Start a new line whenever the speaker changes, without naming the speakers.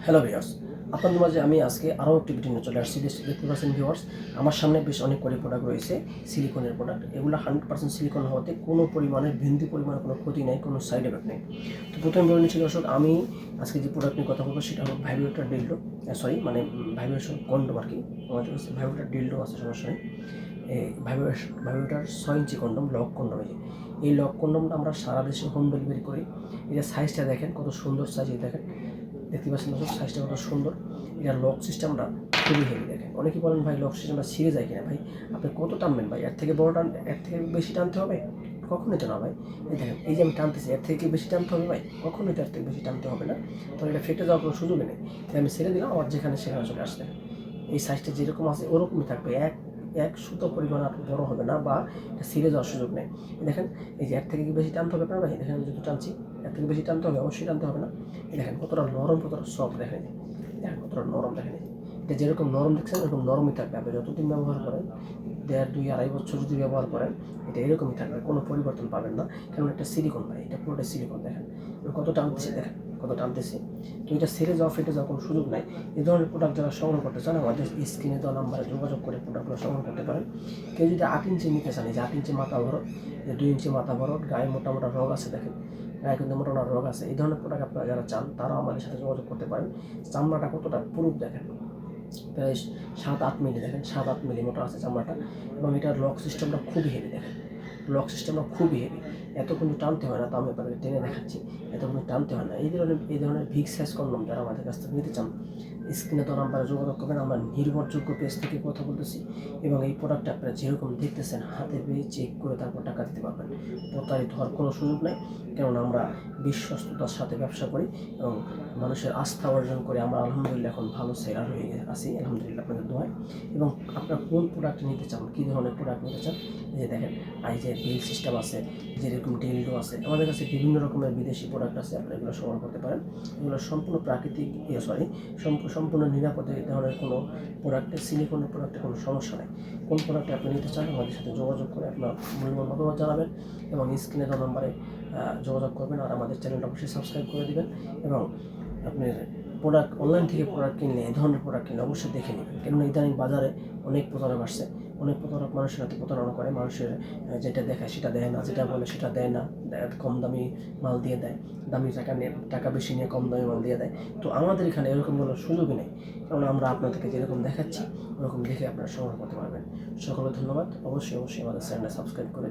Hello viewers, আপনাদের মাঝে আমি আজকে আরও একটি ভিডিও নিয়ে চলে আসছি। দেখতে পাচ্ছেন ভিউয়ার্স, আমার সামনে বেশ অনেক করে প্রোডাক্ট রয়েছে, সিলিকনের প্রোডাক্ট। এগুলো 100% সিলিকন হওয়াতে কোনো পরিমাণে বিন্দু পরিমাণে কোনো ক্ষতি নেই, কোনো সাইড এফেক্ট নেই। তো প্রথমে বলে নিচ্ছি দর্শক, আমি আজকে যে প্রোডাক্ট নিয়ে কথা বলবো সেটা হলো ভাইব্রেটর ডিল্ডো, ভাইব্রেশন কন্ডোম আর কি। আমাদের কাছে ভাইব্রেটর ডিল্ডো আছে, সমস্যা নেই। এই ভাইব্রেটর 6 ইঞ্চি কন্ডোম, লক কন্ডোম। এই লক কন্ডোমটা আমরা সারা দেশে হোম ডেলিভারি করি। এটা সাইজটা দেখেন কত সুন্দর সাইজ, দেখেন, দেখতে পাচ্ছেন দর্শক, সাইজটা কত সুন্দর। এটার লক সিস্টেমটা খুবই হেভি। দেখেন, অনেকেই বলেন ভাই লক সিস্টেমটা ছিঁড়ে যায় কিনা। ভাই আপনি কত টানবেন ভাই? এর থেকে বড় এর থেকে বেশি টানতে হবে? কখনোই তো না ভাই। এই দেখেন, এই যে আমি টানতেছি, এর থেকে বেশি টানতে হবে ভাই? কখনোই তো এর থেকে বেশি টানতে হবে না। তো এটা ফেটে যাওয়ার কোনো সুযোগই নেই। তাই আমি ছেড়ে দিলাম, আবার যেখানে সেখানে চলে আসছে। এই সাইজটা যেরকম আছে ওরকমই থাকবে, এক সুতো পরিমাণ আর বড় হবে না, বা এটা ছিঁড়ে যাওয়ার সুযোগ নেই। দেখেন, এই যে এর থেকে কি বেশি টানতে হবে আপনার ভাই? দেখেন আমি যদি টানছি, এর থেকে বেশি টানতে হবে? অবশ্যই টানতে হবে না। দেখেন কতটা নরম, কতটা সফট, দেখেন কতটা নরম। দেখেন এটা যেরকম নরম দেখছেন এরকম নরমই থাকবে। আপনি যতদিন ব্যবহার করেন, 1.5-2.5 বছর যদি ব্যবহার করেন, এটা এরকমই থাকবে, কোনো পরিবর্তন পাবেন না। কারণ এটা সিলিকন ভাই, এটা পুরোটা সিলিকন। দেখেন কত টানতেছি, দেখেন কত টানতেছি। তো এটা ছেড়ে যাওয়া, ফেটে যাওয়ার কোনো সুযোগ নাই। এই ধরনের প্রোডাক্ট যারা সংগ্রহ করতে চান, আমাদের স্ক্রিনে দেওয়া নাম্বারে যোগাযোগ করে প্রোডাক্টগুলো সংগ্রহ করতে পারেন। কেউ যদি 8 ইঞ্চি নিতে চান, এই যে 8 ইঞ্চি মাথা ভরত, 2 ইঞ্চি মাথা ভরত, গায়ে মোটা মোটা রগ আছে, দেখেন গায়ে কিন্তু মোটা মোটা রগ আছে। এই ধরনের প্রোডাক্ট আপনারা যারা চান তারাও আমাদের সাথে যোগাযোগ করতে পারেন। চামড়াটা কতটা পুরুপ দেখেন, প্রায় 7-8 মিলি, দেখেন 7-8 মিলি মোটা আছে চামড়াটা। এবং এটার লক সিস্টেমটা খুবই হেভি। দেখেন লক সিস্টেমটা খুবই হেভি, এত কিন্তু টানতে হয় না। তো আমি আপনাকে টেনে দেখাচ্ছি, এত কিন্তু টানতে হয় না। এই ধরনের বিগ সাইজ কন্ডোম যারা আমাদের কাছ থেকে নিতে চান, স্ক্রিনে তো নাম্বারে যোগাযোগ করবেন। আমরা নির্ভরযোগ্য পেজ থেকে কথা বলতেছি, এবং এই প্রোডাক্টটা আপনারা যেরকম দেখতেছেন হাতে পেয়ে চেক করে তারপর টাকা দিতে পারবেন। প্রতারিত হওয়ার কোনো সুযোগ নেই, কেননা আমরা বিশ্বস্ততার সাথে ব্যবসা করি এবং মানুষের আস্থা অর্জন করে আমরা আলহামদুলিল্লাহ এখন ভালো সেলার হয়ে আছি, আলহামদুলিল্লাহ আপনাদের দোয়ায়। এবং আপনারা কোন প্রোডাক্ট নিতে চান, কী ধরনের প্রোডাক্ট নিতে চান, এই যে দেখেন এই যে বিল সিস্টেম আছে, যেরকম ডিলডো আছে, আমাদের কাছে বিভিন্ন রকমের বিদেশি প্রোডাক্ট আছে। আপনারা এগুলো সংগ্রহ করতে পারেন। এগুলো সম্পূর্ণ প্রাকৃতিক, সম্পূর্ণ নিরাপদে। এই ধরনের কোনো প্রোডাক্টে, সিলিকনের প্রোডাক্টে কোনো সমস্যা নেই। কোন প্রোডাক্টে আপনি নিতে চান আমাদের সাথে যোগাযোগ করে আপনার মূল্যবান মতামত জানাবেন, এবং স্ক্রিনে দেওয়া নাম্বারে যোগাযোগ করবেন। আর আমাদের চ্যানেলটা অবশ্যই সাবস্ক্রাইব করে দেবেন। এবং আপনার প্রোডাক্ট, অনলাইন থেকে প্রোডাক্ট কিনলে, এই ধরনের প্রোডাক্ট কিনলে অবশ্যই দেখে নেবেন। কেননা ইদানিং বাজারে অনেক প্রতারক আসছে, অনেক প্রতারক মানুষের হাতে প্রতারণা করে। মানুষের যেটা দেখায় সেটা দেয় না, যেটা বলে সেটা দেয় না, কম দামি মাল দিয়ে দেয়, দামি টাকা বেশি নিয়ে কম দামি মাল দিয়ে দেয়। তো আমাদের এখানে এরকম কোনো সুযোগই নেই, কারণ আমরা আপনাদেরকে যেরকম দেখাচ্ছি ওরকম দেখে আপনারা সংগ্রহ করতে পারবেন। সকলকে ধন্যবাদ। অবশ্যই আমাদের চ্যানেলটা সাবস্ক্রাইব করে